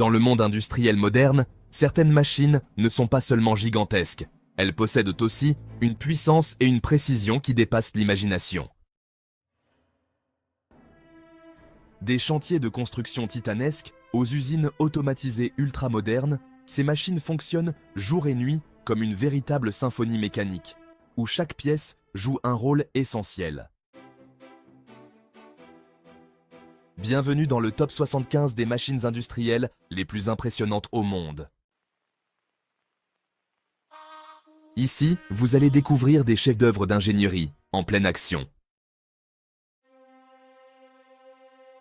Dans le monde industriel moderne, certaines machines ne sont pas seulement gigantesques, elles possèdent aussi une puissance et une précision qui dépassent l'imagination. Des chantiers de construction titanesques aux usines automatisées ultramodernes, ces machines fonctionnent jour et nuit comme une véritable symphonie mécanique, où chaque pièce joue un rôle essentiel. Bienvenue dans le top 75 des machines industrielles les plus impressionnantes au monde. Ici, vous allez découvrir des chefs-d'œuvre d'ingénierie en pleine action.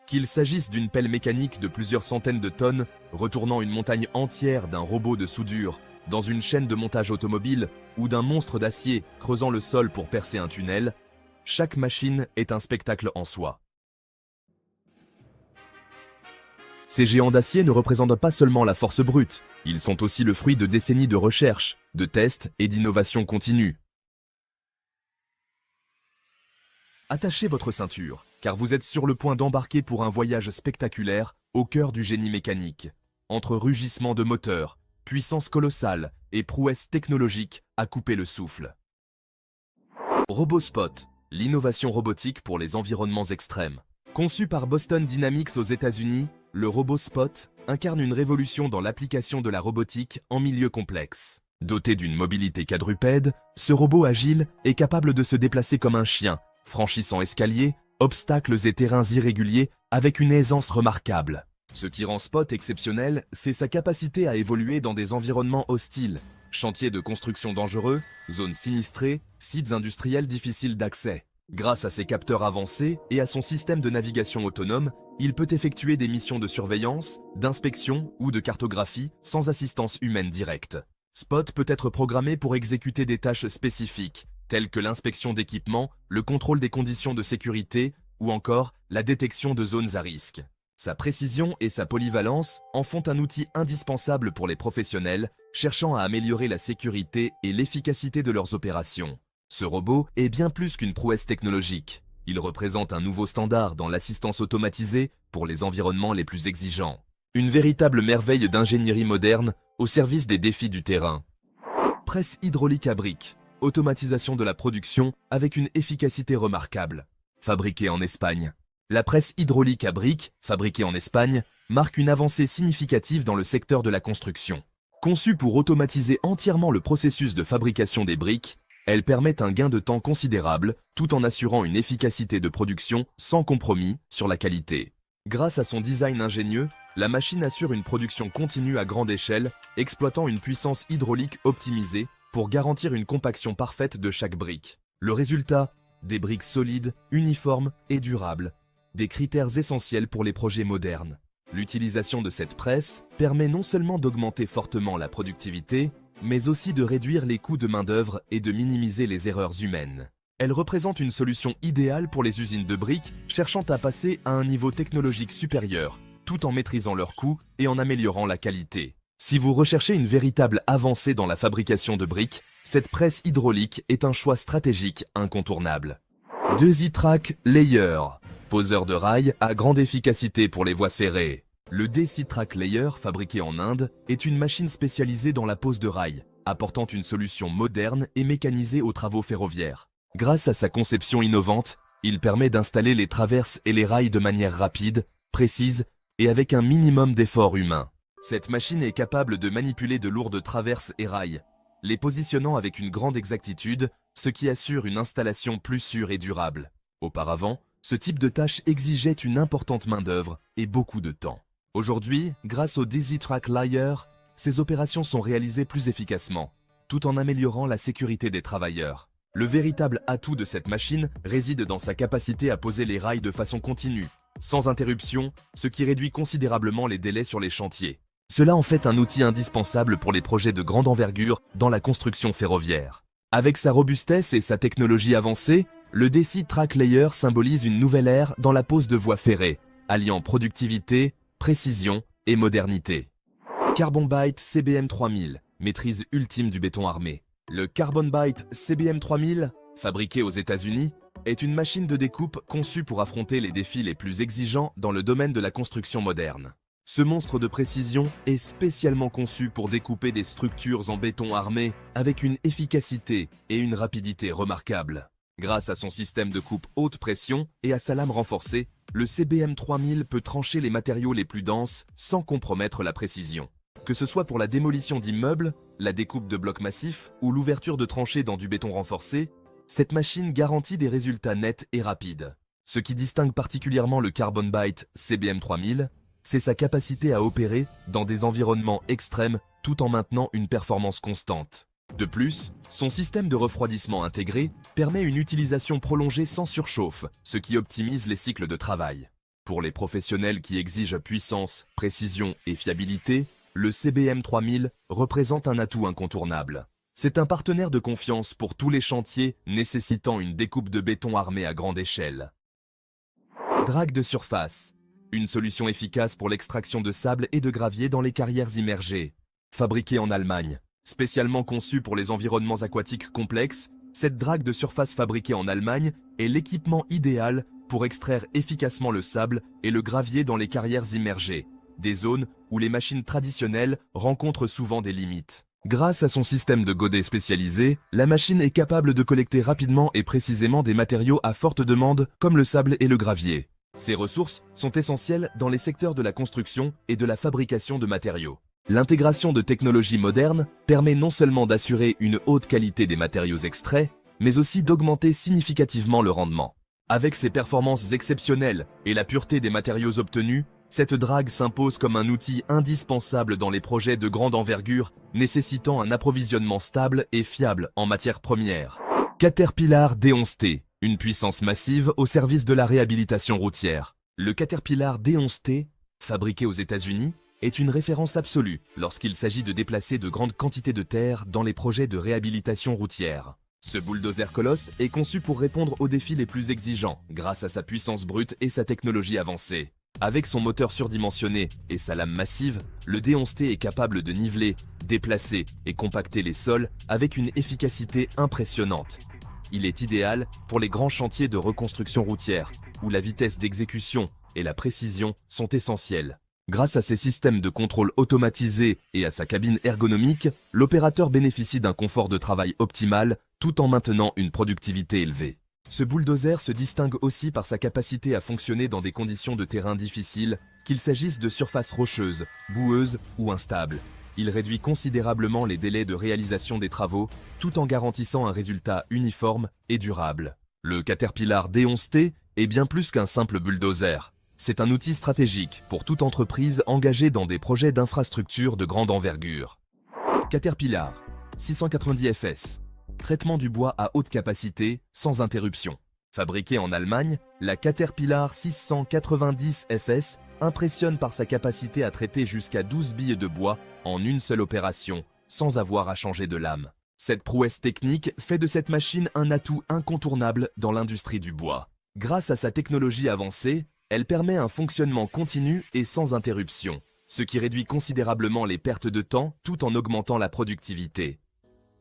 Qu'il s'agisse d'une pelle mécanique de plusieurs centaines de tonnes, retournant une montagne entière d'un robot de soudure dans une chaîne de montage automobile ou d'un monstre d'acier creusant le sol pour percer un tunnel, chaque machine est un spectacle en soi. Ces géants d'acier ne représentent pas seulement la force brute, ils sont aussi le fruit de décennies de recherche, de tests et d'innovation continue. Attachez votre ceinture, car vous êtes sur le point d'embarquer pour un voyage spectaculaire au cœur du génie mécanique. Entre rugissements de moteurs, puissance colossale et prouesses technologiques à couper le souffle. RoboSpot, l'innovation robotique pour les environnements extrêmes. Conçu par Boston Dynamics aux États-Unis, le RoboSpot incarne une révolution dans l'application de la robotique en milieu complexe. Doté d'une mobilité quadrupède, ce robot agile est capable de se déplacer comme un chien, franchissant escaliers, obstacles et terrains irréguliers avec une aisance remarquable. Ce qui rend Spot exceptionnel, c'est sa capacité à évoluer dans des environnements hostiles, chantiers de construction dangereux, zones sinistrées, sites industriels difficiles d'accès. Grâce à ses capteurs avancés et à son système de navigation autonome, il peut effectuer des missions de surveillance, d'inspection ou de cartographie sans assistance humaine directe. Spot peut être programmé pour exécuter des tâches spécifiques, telles que l'inspection d'équipements, le contrôle des conditions de sécurité ou encore la détection de zones à risque. Sa précision et sa polyvalence en font un outil indispensable pour les professionnels cherchant à améliorer la sécurité et l'efficacité de leurs opérations. Ce robot est bien plus qu'une prouesse technologique. Il représente un nouveau standard dans l'assistance automatisée pour les environnements les plus exigeants. Une véritable merveille d'ingénierie moderne au service des défis du terrain. Presse hydraulique à briques. Automatisation de la production avec une efficacité remarquable. Fabriquée en Espagne. La presse hydraulique à briques, fabriquée en Espagne, marque une avancée significative dans le secteur de la construction. Conçue pour automatiser entièrement le processus de fabrication des briques, elle permet un gain de temps considérable tout en assurant une efficacité de production sans compromis sur la qualité. Grâce à son design ingénieux, la machine assure une production continue à grande échelle, exploitant une puissance hydraulique optimisée pour garantir une compaction parfaite de chaque brique. Le résultat, des briques solides, uniformes et durables, des critères essentiels pour les projets modernes. L'utilisation de cette presse permet non seulement d'augmenter fortement la productivité, mais aussi de réduire les coûts de main-d'œuvre et de minimiser les erreurs humaines. Elle représente une solution idéale pour les usines de briques cherchant à passer à un niveau technologique supérieur, tout en maîtrisant leurs coûts et en améliorant la qualité. Si vous recherchez une véritable avancée dans la fabrication de briques, cette presse hydraulique est un choix stratégique incontournable. Deci-Track Layer, poseur de rails à grande efficacité pour les voies ferrées. Le Deci-Track Layer, fabriqué en Inde, est une machine spécialisée dans la pose de rails, apportant une solution moderne et mécanisée aux travaux ferroviaires. Grâce à sa conception innovante, il permet d'installer les traverses et les rails de manière rapide, précise et avec un minimum d'effort humain. Cette machine est capable de manipuler de lourdes traverses et rails, les positionnant avec une grande exactitude, ce qui assure une installation plus sûre et durable. Auparavant, ce type de tâche exigeait une importante main-d'œuvre et beaucoup de temps. Aujourd'hui, grâce au Deci-Track Layer, ces opérations sont réalisées plus efficacement, tout en améliorant la sécurité des travailleurs. Le véritable atout de cette machine réside dans sa capacité à poser les rails de façon continue, sans interruption, ce qui réduit considérablement les délais sur les chantiers. Cela en fait un outil indispensable pour les projets de grande envergure dans la construction ferroviaire. Avec sa robustesse et sa technologie avancée, le Deci-Track Layer symbolise une nouvelle ère dans la pose de voies ferrées, alliant productivité, précision et modernité. Carbon Byte CBM 3000, maîtrise ultime du béton armé. Le Carbon Byte CBM 3000, fabriqué aux États-Unis, est une machine de découpe conçue pour affronter les défis les plus exigeants dans le domaine de la construction moderne. Ce monstre de précision est spécialement conçu pour découper des structures en béton armé avec une efficacité et une rapidité remarquables. Grâce à son système de coupe haute pression et à sa lame renforcée, le CBM 3000 peut trancher les matériaux les plus denses sans compromettre la précision. Que ce soit pour la démolition d'immeubles, la découpe de blocs massifs ou l'ouverture de tranchées dans du béton renforcé, cette machine garantit des résultats nets et rapides. Ce qui distingue particulièrement le Carbon Byte CBM 3000, c'est sa capacité à opérer dans des environnements extrêmes tout en maintenant une performance constante. De plus, son système de refroidissement intégré permet une utilisation prolongée sans surchauffe, ce qui optimise les cycles de travail. Pour les professionnels qui exigent puissance, précision et fiabilité, le CBM 3000 représente un atout incontournable. C'est un partenaire de confiance pour tous les chantiers nécessitant une découpe de béton armé à grande échelle. Drague de surface. Une solution efficace pour l'extraction de sable et de gravier dans les carrières immergées. Fabriquée en Allemagne. Spécialement conçue pour les environnements aquatiques complexes, cette drague de surface fabriquée en Allemagne est l'équipement idéal pour extraire efficacement le sable et le gravier dans les carrières immergées, des zones où les machines traditionnelles rencontrent souvent des limites. Grâce à son système de godet spécialisé, la machine est capable de collecter rapidement et précisément des matériaux à forte demande comme le sable et le gravier. Ces ressources sont essentielles dans les secteurs de la construction et de la fabrication de matériaux. L'intégration de technologies modernes permet non seulement d'assurer une haute qualité des matériaux extraits, mais aussi d'augmenter significativement le rendement. Avec ses performances exceptionnelles et la pureté des matériaux obtenus, cette drague s'impose comme un outil indispensable dans les projets de grande envergure nécessitant un approvisionnement stable et fiable en matières premières. Caterpillar D11T, une puissance massive au service de la réhabilitation routière. Le Caterpillar D11T, fabriqué aux États-Unis, est une référence absolue lorsqu'il s'agit de déplacer de grandes quantités de terre dans les projets de réhabilitation routière. Ce bulldozer colosse est conçu pour répondre aux défis les plus exigeants grâce à sa puissance brute et sa technologie avancée. Avec son moteur surdimensionné et sa lame massive, le D11T est capable de niveler, déplacer et compacter les sols avec une efficacité impressionnante. Il est idéal pour les grands chantiers de reconstruction routière, où la vitesse d'exécution et la précision sont essentielles. Grâce à ses systèmes de contrôle automatisés et à sa cabine ergonomique, l'opérateur bénéficie d'un confort de travail optimal tout en maintenant une productivité élevée. Ce bulldozer se distingue aussi par sa capacité à fonctionner dans des conditions de terrain difficiles, qu'il s'agisse de surfaces rocheuses, boueuses ou instables. Il réduit considérablement les délais de réalisation des travaux, tout en garantissant un résultat uniforme et durable. Le Caterpillar D11T est bien plus qu'un simple bulldozer. C'est un outil stratégique pour toute entreprise engagée dans des projets d'infrastructure de grande envergure. Caterpillar 690 FS. Traitement du bois à haute capacité, sans interruption. Fabriquée en Allemagne, la Caterpillar 690 FS impressionne par sa capacité à traiter jusqu'à 12 billes de bois en une seule opération, sans avoir à changer de lame. Cette prouesse technique fait de cette machine un atout incontournable dans l'industrie du bois. Grâce à sa technologie avancée, elle permet un fonctionnement continu et sans interruption, ce qui réduit considérablement les pertes de temps tout en augmentant la productivité.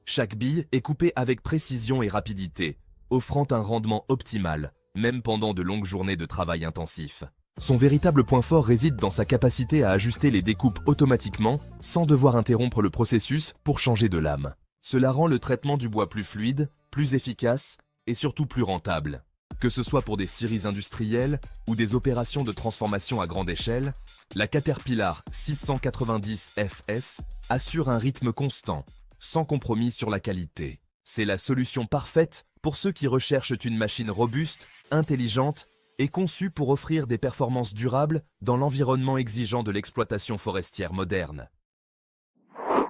Chaque bille est coupée avec précision et rapidité, offrant un rendement optimal, même pendant de longues journées de travail intensif. Son véritable point fort réside dans sa capacité à ajuster les découpes automatiquement sans devoir interrompre le processus pour changer de lame. Cela rend le traitement du bois plus fluide, plus efficace et surtout plus rentable. Que ce soit pour des scieries industrielles ou des opérations de transformation à grande échelle, la Caterpillar 690 FS assure un rythme constant, sans compromis sur la qualité. C'est la solution parfaite pour ceux qui recherchent une machine robuste, intelligente et conçue pour offrir des performances durables dans l'environnement exigeant de l'exploitation forestière moderne.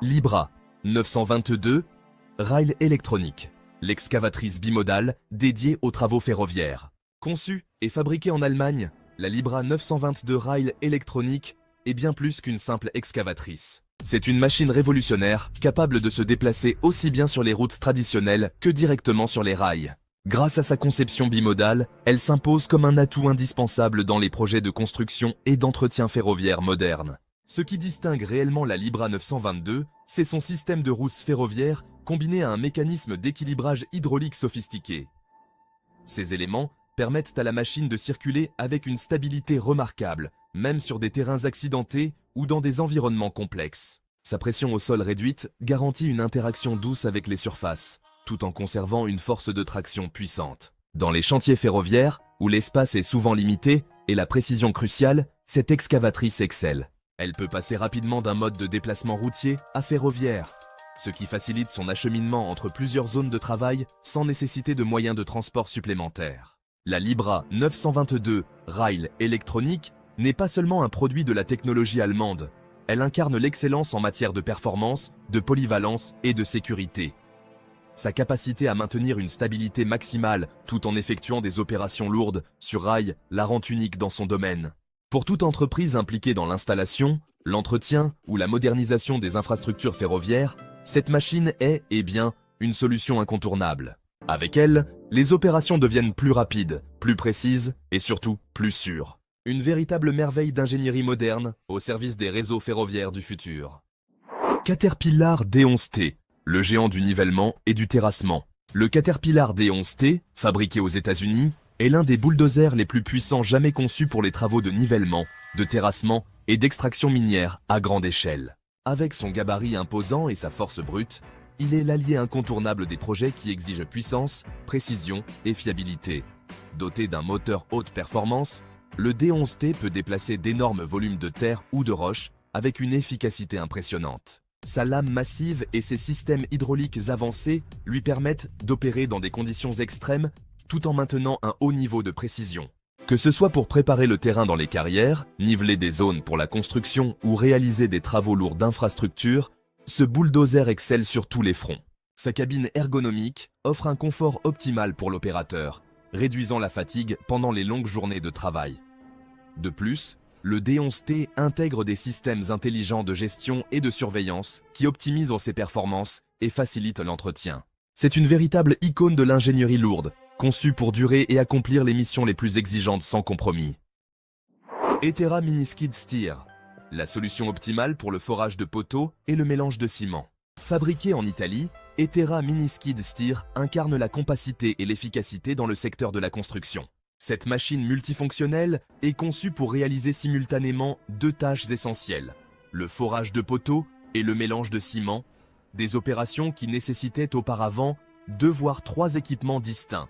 Libra 922, rail électronique. L'excavatrice bimodale dédiée aux travaux ferroviaires. Conçue et fabriquée en Allemagne, la Libra 922 rail électronique est bien plus qu'une simple excavatrice. C'est une machine révolutionnaire capable de se déplacer aussi bien sur les routes traditionnelles que directement sur les rails. Grâce à sa conception bimodale, elle s'impose comme un atout indispensable dans les projets de construction et d'entretien ferroviaire modernes. Ce qui distingue réellement la Libra 922, c'est son système de rousse ferroviaire combiné à un mécanisme d'équilibrage hydraulique sophistiqué. Ces éléments permettent à la machine de circuler avec une stabilité remarquable, même sur des terrains accidentés ou dans des environnements complexes. Sa pression au sol réduite garantit une interaction douce avec les surfaces, tout en conservant une force de traction puissante. Dans les chantiers ferroviaires, où l'espace est souvent limité et la précision cruciale, cette excavatrice excelle. Elle peut passer rapidement d'un mode de déplacement routier à ferroviaire, ce qui facilite son acheminement entre plusieurs zones de travail sans nécessiter de moyens de transport supplémentaires. La Libra 922 Rail électronique n'est pas seulement un produit de la technologie allemande, elle incarne l'excellence en matière de performance, de polyvalence et de sécurité. Sa capacité à maintenir une stabilité maximale tout en effectuant des opérations lourdes sur rail la rend unique dans son domaine. Pour toute entreprise impliquée dans l'installation, l'entretien ou la modernisation des infrastructures ferroviaires, cette machine est, une solution incontournable. Avec elle, les opérations deviennent plus rapides, plus précises et surtout plus sûres. Une véritable merveille d'ingénierie moderne au service des réseaux ferroviaires du futur. Caterpillar D11T, le géant du nivellement et du terrassement. Le Caterpillar D11T, fabriqué aux États-Unis, est l'un des bulldozers les plus puissants jamais conçus pour les travaux de nivellement, de terrassement et d'extraction minière à grande échelle. Avec son gabarit imposant et sa force brute, il est l'allié incontournable des projets qui exigent puissance, précision et fiabilité. Doté d'un moteur haute performance, le D11T peut déplacer d'énormes volumes de terre ou de roche avec une efficacité impressionnante. Sa lame massive et ses systèmes hydrauliques avancés lui permettent d'opérer dans des conditions extrêmes tout en maintenant un haut niveau de précision. Que ce soit pour préparer le terrain dans les carrières, niveler des zones pour la construction ou réaliser des travaux lourds d'infrastructure, ce bulldozer excelle sur tous les fronts. Sa cabine ergonomique offre un confort optimal pour l'opérateur, réduisant la fatigue pendant les longues journées de travail. De plus, le D11T intègre des systèmes intelligents de gestion et de surveillance qui optimisent ses performances et facilitent l'entretien. C'est une véritable icône de l'ingénierie lourde, conçue pour durer et accomplir les missions les plus exigeantes sans compromis. Etera Mini Skid Steer, la solution optimale pour le forage de poteaux et le mélange de ciment. Fabriqué en Italie, Etera Mini Skid Steer incarne la compacité et l'efficacité dans le secteur de la construction. Cette machine multifonctionnelle est conçue pour réaliser simultanément deux tâches essentielles, le forage de poteaux et le mélange de ciment, des opérations qui nécessitaient auparavant 2 voire 3 équipements distincts.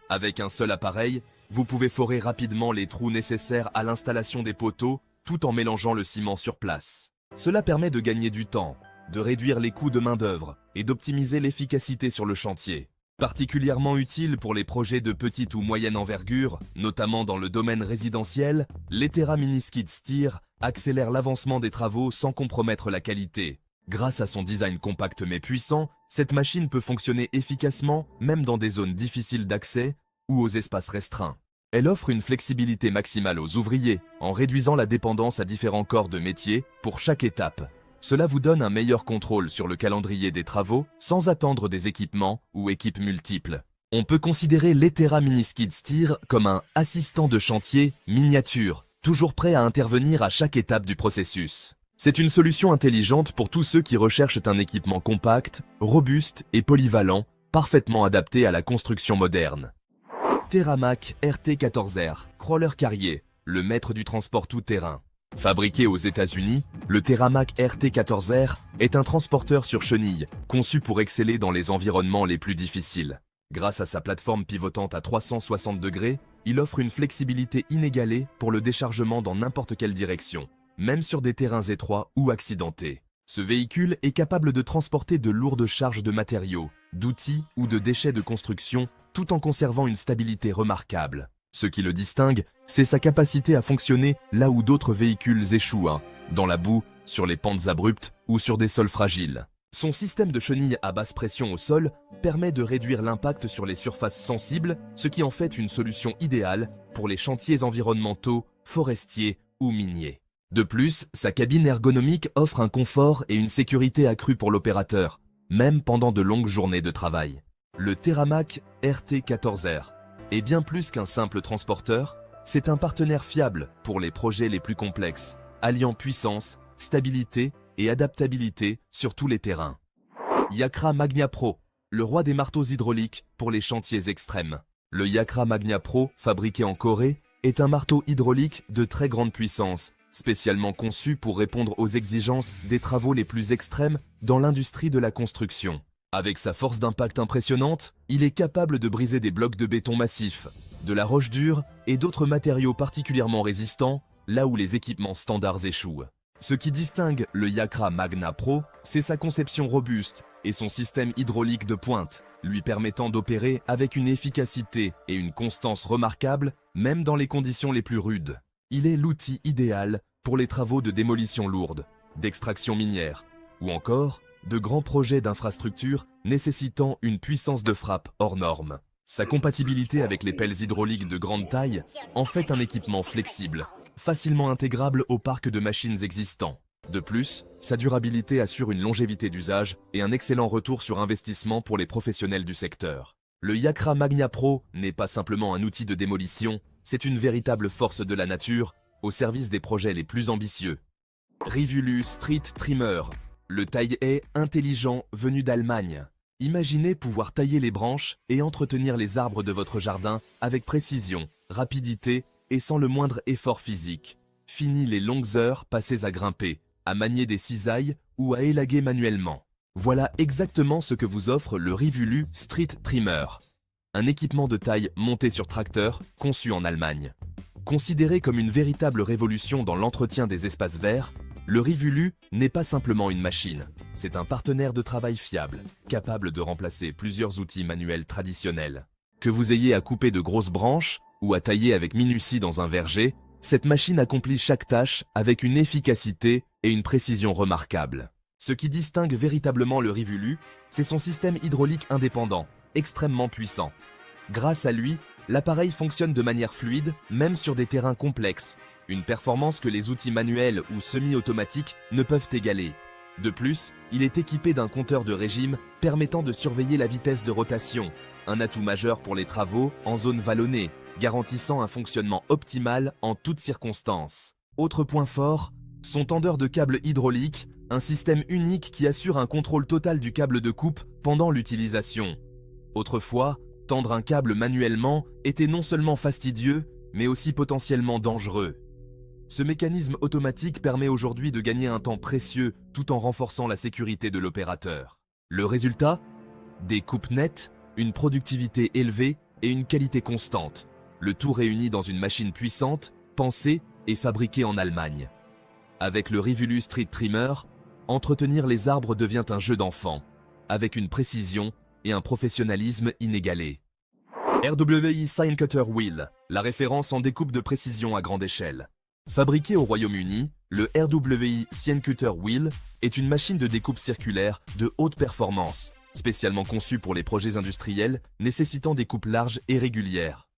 Avec un seul appareil, vous pouvez forer rapidement les trous nécessaires à l'installation des poteaux tout en mélangeant le ciment sur place. Cela permet de gagner du temps, de réduire les coûts de main-d'œuvre et d'optimiser l'efficacité sur le chantier. Particulièrement utile pour les projets de petite ou moyenne envergure, notamment dans le domaine résidentiel, l'Etera Mini Skid Steer accélère l'avancement des travaux sans compromettre la qualité. Grâce à son design compact mais puissant, cette machine peut fonctionner efficacement même dans des zones difficiles d'accès ou aux espaces restreints. Elle offre une flexibilité maximale aux ouvriers en réduisant la dépendance à différents corps de métier pour chaque étape. Cela vous donne un meilleur contrôle sur le calendrier des travaux sans attendre des équipements ou équipes multiples. On peut considérer l'Etera Mini Skid Steer comme un assistant de chantier miniature, toujours prêt à intervenir à chaque étape du processus. C'est une solution intelligente pour tous ceux qui recherchent un équipement compact, robuste et polyvalent, parfaitement adapté à la construction moderne. Terramac RT14R, crawler carrier, le maître du transport tout-terrain. Fabriqué aux États-Unis, le Terramac RT14R est un transporteur sur chenille, conçu pour exceller dans les environnements les plus difficiles. Grâce à sa plateforme pivotante à 360 degrés, il offre une flexibilité inégalée pour le déchargement dans n'importe quelle direction, même sur des terrains étroits ou accidentés. Ce véhicule est capable de transporter de lourdes charges de matériaux, d'outils ou de déchets de construction, tout en conservant une stabilité remarquable. Ce qui le distingue, c'est sa capacité à fonctionner là où d'autres véhicules échouent, dans la boue, sur les pentes abruptes ou sur des sols fragiles. Son système de chenilles à basse pression au sol permet de réduire l'impact sur les surfaces sensibles, ce qui en fait une solution idéale pour les chantiers environnementaux, forestiers ou miniers. De plus, sa cabine ergonomique offre un confort et une sécurité accrue pour l'opérateur, même pendant de longues journées de travail. Le Terramac RT14R est bien plus qu'un simple transporteur, c'est un partenaire fiable pour les projets les plus complexes, alliant puissance, stabilité et adaptabilité sur tous les terrains. Yakra Magnia Pro, le roi des marteaux hydrauliques pour les chantiers extrêmes. Le Yakra Magna Pro, fabriqué en Corée, est un marteau hydraulique de très grande puissance, spécialement conçu pour répondre aux exigences des travaux les plus extrêmes dans l'industrie de la construction. Avec sa force d'impact impressionnante, il est capable de briser des blocs de béton massifs, de la roche dure et d'autres matériaux particulièrement résistants, là où les équipements standards échouent. Ce qui distingue le Yakra Magna Pro, c'est sa conception robuste et son système hydraulique de pointe, lui permettant d'opérer avec une efficacité et une constance remarquables, même dans les conditions les plus rudes. Il est l'outil idéal pour les travaux de démolition lourde, d'extraction minière, ou encore de grands projets d'infrastructure nécessitant une puissance de frappe hors norme. Sa compatibilité avec les pelles hydrauliques de grande taille en fait un équipement flexible, facilement intégrable au parc de machines existants. De plus, sa durabilité assure une longévité d'usage et un excellent retour sur investissement pour les professionnels du secteur. Le Yakra Magna Pro n'est pas simplement un outil de démolition, c'est une véritable force de la nature, au service des projets les plus ambitieux. Rivulu Street Trimmer, le taille-haie intelligent venu d'Allemagne. Imaginez pouvoir tailler les branches et entretenir les arbres de votre jardin avec précision, rapidité et sans le moindre effort physique. Fini les longues heures passées à grimper, à manier des cisailles ou à élaguer manuellement. Voilà exactement ce que vous offre le Rivulu Street Trimmer. Un équipement de taille monté sur tracteur, conçu en Allemagne. Considéré comme une véritable révolution dans l'entretien des espaces verts, le Rivulu n'est pas simplement une machine, c'est un partenaire de travail fiable, capable de remplacer plusieurs outils manuels traditionnels. Que vous ayez à couper de grosses branches ou à tailler avec minutie dans un verger, cette machine accomplit chaque tâche avec une efficacité et une précision remarquables. Ce qui distingue véritablement le Rivulu, c'est son système hydraulique indépendant, extrêmement puissant. Grâce à lui, l'appareil fonctionne de manière fluide, même sur des terrains complexes, une performance que les outils manuels ou semi-automatiques ne peuvent égaler. De plus, il est équipé d'un compteur de régime permettant de surveiller la vitesse de rotation, un atout majeur pour les travaux en zone vallonnée, garantissant un fonctionnement optimal en toutes circonstances. Autre point fort, son tendeur de câble hydraulique, un système unique qui assure un contrôle total du câble de coupe pendant l'utilisation. Autrefois, tendre un câble manuellement était non seulement fastidieux, mais aussi potentiellement dangereux. Ce mécanisme automatique permet aujourd'hui de gagner un temps précieux tout en renforçant la sécurité de l'opérateur. Le résultat ? Des coupes nettes, une productivité élevée et une qualité constante. Le tout réuni dans une machine puissante, pensée et fabriquée en Allemagne. Avec le Rivulu Street Trimmer, entretenir les arbres devient un jeu d'enfant, avec une précision et un professionnalisme inégalés. RWI Sign Cutter Wheel, la référence en découpe de précision à grande échelle. Fabriqué au Royaume-Uni, le RWI Sign Cutter Wheel est une machine de découpe circulaire de haute performance, spécialement conçue pour les projets industriels nécessitant des coupes larges et régulières.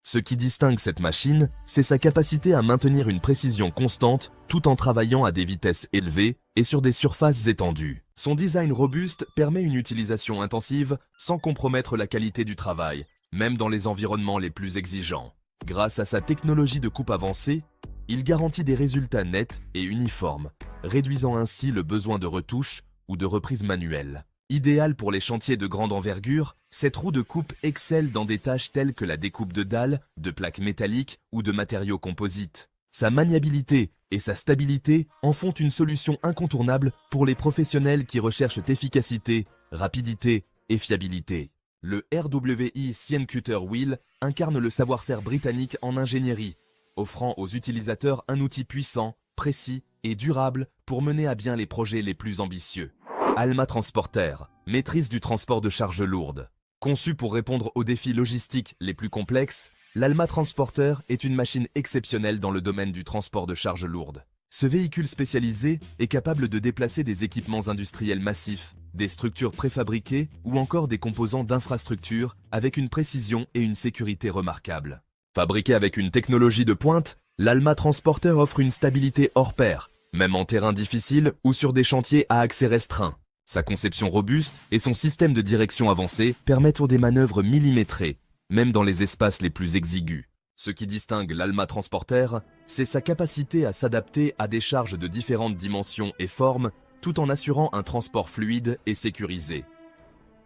Ce qui distingue cette machine, c'est sa capacité à maintenir une précision constante tout en travaillant à des vitesses élevées et sur des surfaces étendues. Son design robuste permet une utilisation intensive sans compromettre la qualité du travail, même dans les environnements les plus exigeants. Grâce à sa technologie de coupe avancée, il garantit des résultats nets et uniformes, réduisant ainsi le besoin de retouches ou de reprises manuelles. Idéal pour les chantiers de grande envergure, cette roue de coupe excelle dans des tâches telles que la découpe de dalles, de plaques métalliques ou de matériaux composites. Sa maniabilité et sa stabilité en font une solution incontournable pour les professionnels qui recherchent efficacité, rapidité et fiabilité. Le RWI Sign Cutter Wheel incarne le savoir-faire britannique en ingénierie, offrant aux utilisateurs un outil puissant, précis et durable pour mener à bien les projets les plus ambitieux. Alma Transporter, maîtrise du transport de charges lourdes. Conçu pour répondre aux défis logistiques les plus complexes, l'Alma Transporter est une machine exceptionnelle dans le domaine du transport de charges lourdes. Ce véhicule spécialisé est capable de déplacer des équipements industriels massifs, des structures préfabriquées ou encore des composants d'infrastructures avec une précision et une sécurité remarquables. Fabriqué avec une technologie de pointe, l'Alma Transporter offre une stabilité hors pair, même en terrain difficile ou sur des chantiers à accès restreint. Sa conception robuste et son système de direction avancé permettent des manœuvres millimétrées, même dans les espaces les plus exigus. Ce qui distingue l'Alma Transporter, c'est sa capacité à s'adapter à des charges de différentes dimensions et formes, tout en assurant un transport fluide et sécurisé.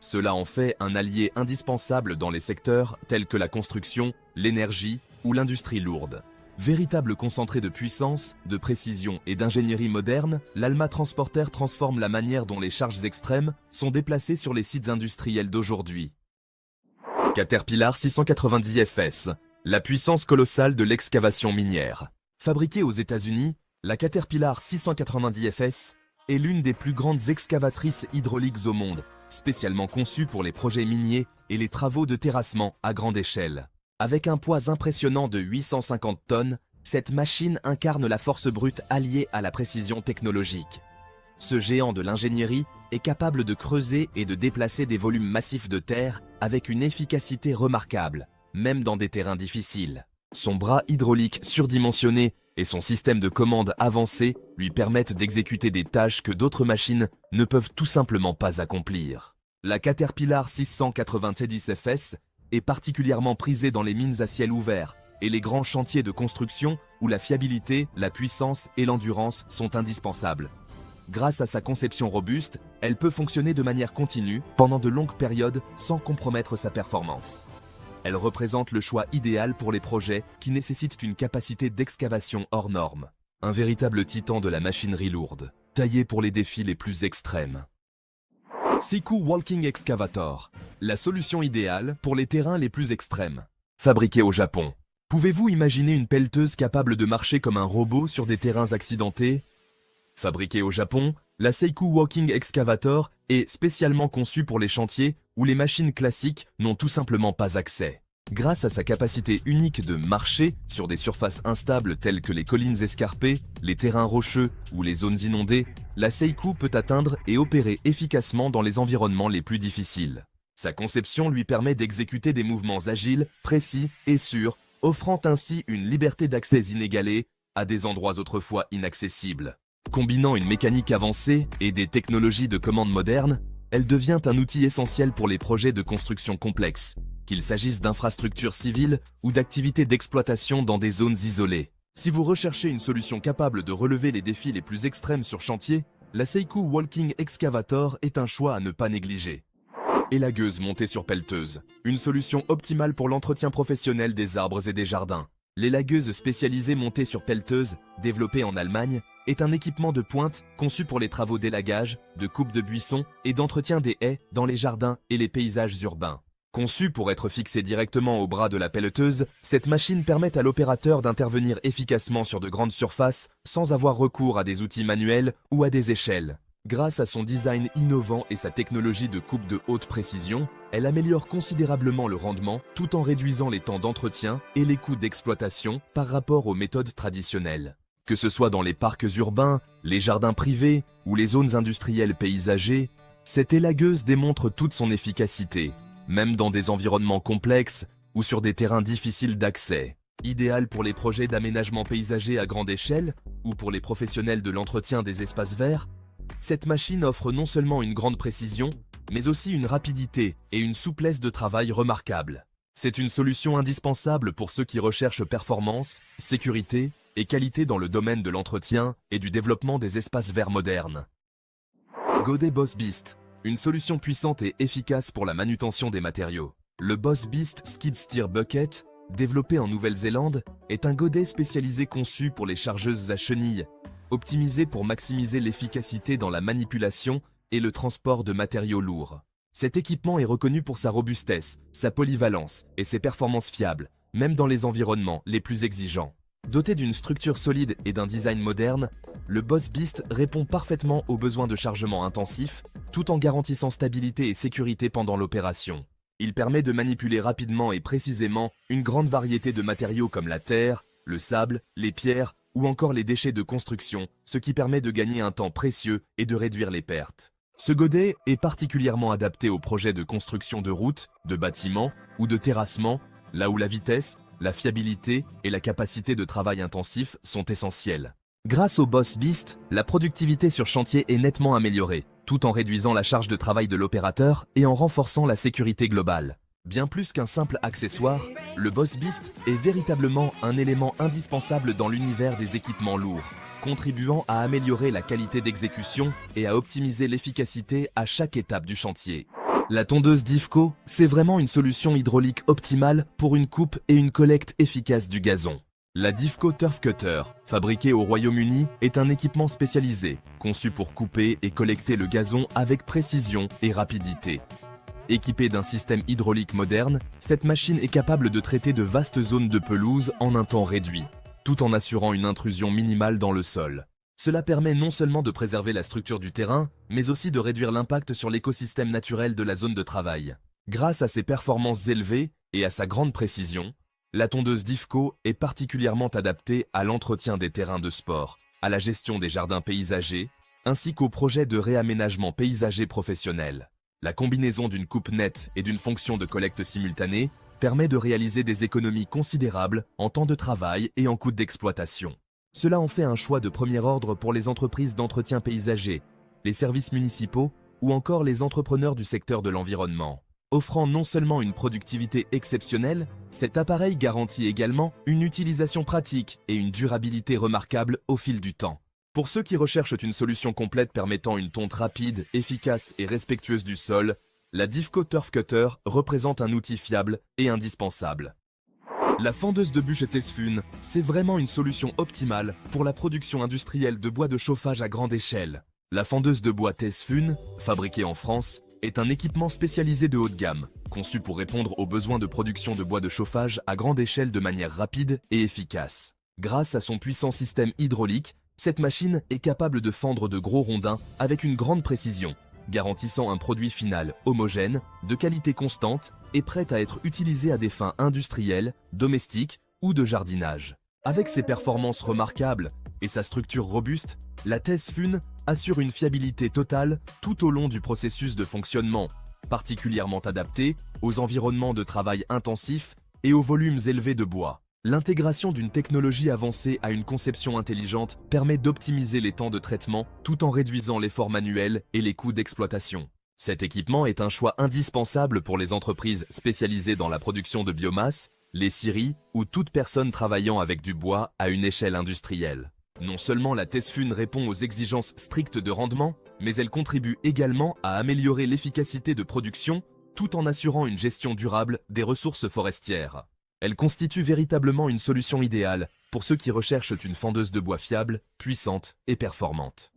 Cela en fait un allié indispensable dans les secteurs tels que la construction, l'énergie ou l'industrie lourde. Véritable concentré de puissance, de précision et d'ingénierie moderne, l'Alma Transporter transforme la manière dont les charges extrêmes sont déplacées sur les sites industriels d'aujourd'hui. Caterpillar 690 FS, la puissance colossale de l'excavation minière. Fabriquée aux États-Unis, la Caterpillar 690 FS est l'une des plus grandes excavatrices hydrauliques au monde, spécialement conçue pour les projets miniers et les travaux de terrassement à grande échelle. Avec un poids impressionnant de 850 tonnes, cette machine incarne la force brute alliée à la précision technologique. Ce géant de l'ingénierie est capable de creuser et de déplacer des volumes massifs de terre avec une efficacité remarquable, même dans des terrains difficiles. Son bras hydraulique surdimensionné et son système de commande avancé lui permettent d'exécuter des tâches que d'autres machines ne peuvent tout simplement pas accomplir. La Caterpillar 690 FS est particulièrement prisée dans les mines à ciel ouvert et les grands chantiers de construction où la fiabilité, la puissance et l'endurance sont indispensables. Grâce à sa conception robuste, elle peut fonctionner de manière continue pendant de longues périodes sans compromettre sa performance. Elle représente le choix idéal pour les projets qui nécessitent une capacité d'excavation hors norme. Un véritable titan de la machinerie lourde, taillé pour les défis les plus extrêmes. Seiku Walking Excavator, la solution idéale pour les terrains les plus extrêmes. Fabriquée au Japon. Pouvez-vous imaginer une pelleteuse capable de marcher comme un robot sur des terrains accidentés? Fabriquée au Japon, la Seiku Walking Excavator est spécialement conçue pour les chantiers où les machines classiques n'ont tout simplement pas accès. Grâce à sa capacité unique de marcher sur des surfaces instables telles que les collines escarpées, les terrains rocheux ou les zones inondées, la Seiku peut atteindre et opérer efficacement dans les environnements les plus difficiles. Sa conception lui permet d'exécuter des mouvements agiles, précis et sûrs, offrant ainsi une liberté d'accès inégalée à des endroits autrefois inaccessibles. Combinant une mécanique avancée et des technologies de commande modernes, elle devient un outil essentiel pour les projets de construction complexes, qu'il s'agisse d'infrastructures civiles ou d'activités d'exploitation dans des zones isolées. Si vous recherchez une solution capable de relever les défis les plus extrêmes sur chantier, la Seiku Walking Excavator est un choix à ne pas négliger. Élagueuse montée sur pelleteuse, une solution optimale pour l'entretien professionnel des arbres et des jardins. L'élagueuse spécialisée montée sur pelleteuse, développée en Allemagne, est un équipement de pointe conçu pour les travaux d'élagage, de coupe de buissons et d'entretien des haies dans les jardins et les paysages urbains. Conçue pour être fixée directement au bras de la pelleteuse, cette machine permet à l'opérateur d'intervenir efficacement sur de grandes surfaces sans avoir recours à des outils manuels ou à des échelles. Grâce à son design innovant et sa technologie de coupe de haute précision, elle améliore considérablement le rendement tout en réduisant les temps d'entretien et les coûts d'exploitation par rapport aux méthodes traditionnelles. Que ce soit dans les parcs urbains, les jardins privés ou les zones industrielles paysagées, cette élagueuse démontre toute son efficacité, même dans des environnements complexes ou sur des terrains difficiles d'accès. Idéale pour les projets d'aménagement paysager à grande échelle ou pour les professionnels de l'entretien des espaces verts, cette machine offre non seulement une grande précision, mais aussi une rapidité et une souplesse de travail remarquables. C'est une solution indispensable pour ceux qui recherchent performance, sécurité et qualité dans le domaine de l'entretien et du développement des espaces verts modernes. Godet Boss Beast, une solution puissante et efficace pour la manutention des matériaux. Le Boss Beast Skid Steer Bucket, développé en Nouvelle-Zélande, est un godet spécialisé conçu pour les chargeuses à chenilles, optimisé pour maximiser l'efficacité dans la manipulation et le transport de matériaux lourds. Cet équipement est reconnu pour sa robustesse, sa polyvalence et ses performances fiables, même dans les environnements les plus exigeants. Doté d'une structure solide et d'un design moderne, le Boss Beast répond parfaitement aux besoins de chargement intensif, tout en garantissant stabilité et sécurité pendant l'opération. Il permet de manipuler rapidement et précisément une grande variété de matériaux comme la terre, le sable, les pierres ou encore les déchets de construction, ce qui permet de gagner un temps précieux et de réduire les pertes. Ce godet est particulièrement adapté aux projets de construction de routes, de bâtiments ou de terrassement, là où la vitesse, la fiabilité et la capacité de travail intensif sont essentielles. Grâce au Boss Beast, la productivité sur chantier est nettement améliorée, tout en réduisant la charge de travail de l'opérateur et en renforçant la sécurité globale. Bien plus qu'un simple accessoire, le Boss Beast est véritablement un élément indispensable dans l'univers des équipements lourds, contribuant à améliorer la qualité d'exécution et à optimiser l'efficacité à chaque étape du chantier. La tondeuse Divco, c'est vraiment une solution hydraulique optimale pour une coupe et une collecte efficace du gazon. La Divco Turf Cutter, fabriquée au Royaume-Uni, est un équipement spécialisé, conçu pour couper et collecter le gazon avec précision et rapidité. Équipée d'un système hydraulique moderne, cette machine est capable de traiter de vastes zones de pelouse en un temps réduit, tout en assurant une intrusion minimale dans le sol. Cela permet non seulement de préserver la structure du terrain, mais aussi de réduire l'impact sur l'écosystème naturel de la zone de travail. Grâce à ses performances élevées et à sa grande précision, la tondeuse Divco est particulièrement adaptée à l'entretien des terrains de sport, à la gestion des jardins paysagers, ainsi qu'aux projets de réaménagement paysager professionnel. La combinaison d'une coupe nette et d'une fonction de collecte simultanée permet de réaliser des économies considérables en temps de travail et en coûts d'exploitation. Cela en fait un choix de premier ordre pour les entreprises d'entretien paysager, les services municipaux ou encore les entrepreneurs du secteur de l'environnement. Offrant non seulement une productivité exceptionnelle, cet appareil garantit également une utilisation pratique et une durabilité remarquable au fil du temps. Pour ceux qui recherchent une solution complète permettant une tonte rapide, efficace et respectueuse du sol, la Divco Turf Cutter représente un outil fiable et indispensable. La fendeuse de bûches Tesfun, c'est vraiment une solution optimale pour la production industrielle de bois de chauffage à grande échelle. La fendeuse de bois Tesfun, fabriquée en France, est un équipement spécialisé de haut de gamme, conçu pour répondre aux besoins de production de bois de chauffage à grande échelle de manière rapide et efficace. Grâce à son puissant système hydraulique, cette machine est capable de fendre de gros rondins avec une grande précision, garantissant un produit final homogène, de qualité constante et prêt à être utilisé à des fins industrielles, domestiques ou de jardinage. Avec ses performances remarquables et sa structure robuste, la Tesfun assure une fiabilité totale tout au long du processus de fonctionnement, particulièrement adaptée aux environnements de travail intensifs et aux volumes élevés de bois. L'intégration d'une technologie avancée à une conception intelligente permet d'optimiser les temps de traitement tout en réduisant l'effort manuel et les coûts d'exploitation. Cet équipement est un choix indispensable pour les entreprises spécialisées dans la production de biomasse, les scieries ou toute personne travaillant avec du bois à une échelle industrielle. Non seulement la Tesfun répond aux exigences strictes de rendement, mais elle contribue également à améliorer l'efficacité de production tout en assurant une gestion durable des ressources forestières. Elle constitue véritablement une solution idéale pour ceux qui recherchent une fendeuse de bois fiable, puissante et performante.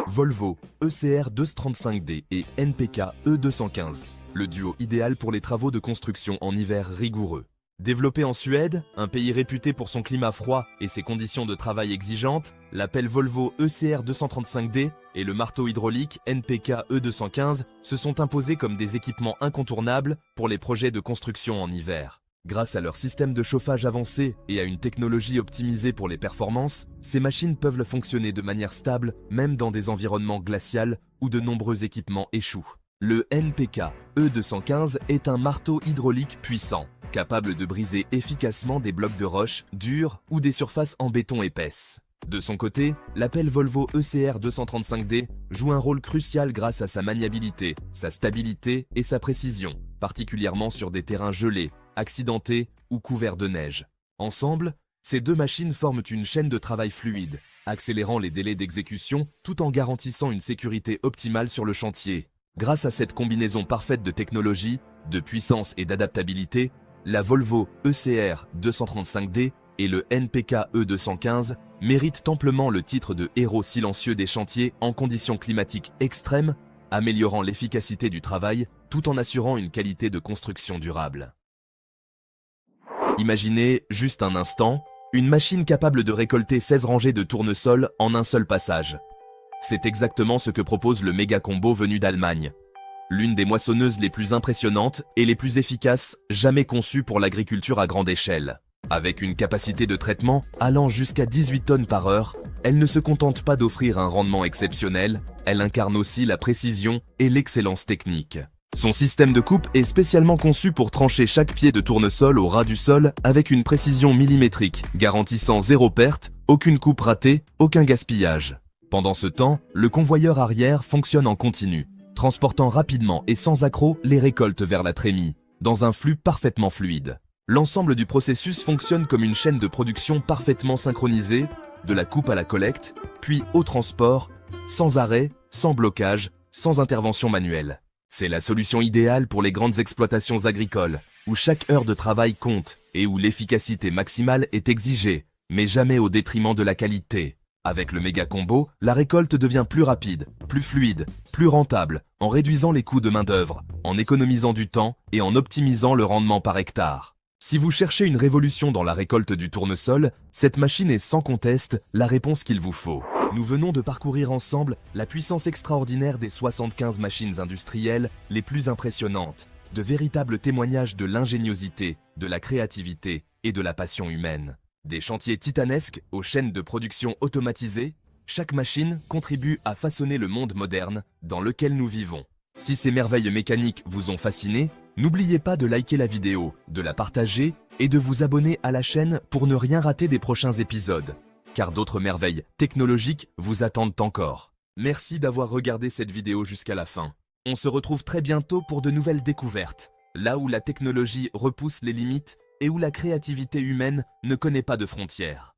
Volvo ECR 235D et NPK E215, le duo idéal pour les travaux de construction en hiver rigoureux. Développé en Suède, un pays réputé pour son climat froid et ses conditions de travail exigeantes, la pelle Volvo ECR 235D et le marteau hydraulique NPK E215 se sont imposés comme des équipements incontournables pour les projets de construction en hiver. Grâce à leur système de chauffage avancé et à une technologie optimisée pour les performances, ces machines peuvent fonctionner de manière stable même dans des environnements glacials où de nombreux équipements échouent. Le NPK E215 est un marteau hydraulique puissant, capable de briser efficacement des blocs de roche durs ou des surfaces en béton épaisses. De son côté, la pelle Volvo ECR 235D joue un rôle crucial grâce à sa maniabilité, sa stabilité et sa précision, particulièrement sur des terrains gelés, accidentés ou couverts de neige. Ensemble, ces deux machines forment une chaîne de travail fluide, accélérant les délais d'exécution tout en garantissant une sécurité optimale sur le chantier. Grâce à cette combinaison parfaite de technologie, de puissance et d'adaptabilité, la Volvo ECR 235D et le NPK E215 méritent amplement le titre de héros silencieux des chantiers en conditions climatiques extrêmes, améliorant l'efficacité du travail tout en assurant une qualité de construction durable. Imaginez, juste un instant, une machine capable de récolter 16 rangées de tournesol en un seul passage. C'est exactement ce que propose le Méga Combo venu d'Allemagne. L'une des moissonneuses les plus impressionnantes et les plus efficaces jamais conçues pour l'agriculture à grande échelle. Avec une capacité de traitement allant jusqu'à 18 tonnes par heure, elle ne se contente pas d'offrir un rendement exceptionnel, elle incarne aussi la précision et l'excellence technique. Son système de coupe est spécialement conçu pour trancher chaque pied de tournesol au ras du sol avec une précision millimétrique, garantissant zéro perte, aucune coupe ratée, aucun gaspillage. Pendant ce temps, le convoyeur arrière fonctionne en continu, transportant rapidement et sans accroc les récoltes vers la trémie, dans un flux parfaitement fluide. L'ensemble du processus fonctionne comme une chaîne de production parfaitement synchronisée, de la coupe à la collecte, puis au transport, sans arrêt, sans blocage, sans intervention manuelle. C'est la solution idéale pour les grandes exploitations agricoles, où chaque heure de travail compte et où l'efficacité maximale est exigée, mais jamais au détriment de la qualité. Avec le méga combo, la récolte devient plus rapide, plus fluide, plus rentable, en réduisant les coûts de main-d'œuvre, en économisant du temps et en optimisant le rendement par hectare. Si vous cherchez une révolution dans la récolte du tournesol, cette machine est sans conteste la réponse qu'il vous faut. Nous venons de parcourir ensemble la puissance extraordinaire des 75 machines industrielles les plus impressionnantes, de véritables témoignages de l'ingéniosité, de la créativité et de la passion humaine. Des chantiers titanesques aux chaînes de production automatisées, chaque machine contribue à façonner le monde moderne dans lequel nous vivons. Si ces merveilles mécaniques vous ont fasciné, n'oubliez pas de liker la vidéo, de la partager et de vous abonner à la chaîne pour ne rien rater des prochains épisodes. Car d'autres merveilles technologiques vous attendent encore. Merci d'avoir regardé cette vidéo jusqu'à la fin. On se retrouve très bientôt pour de nouvelles découvertes, là où la technologie repousse les limites et où la créativité humaine ne connaît pas de frontières.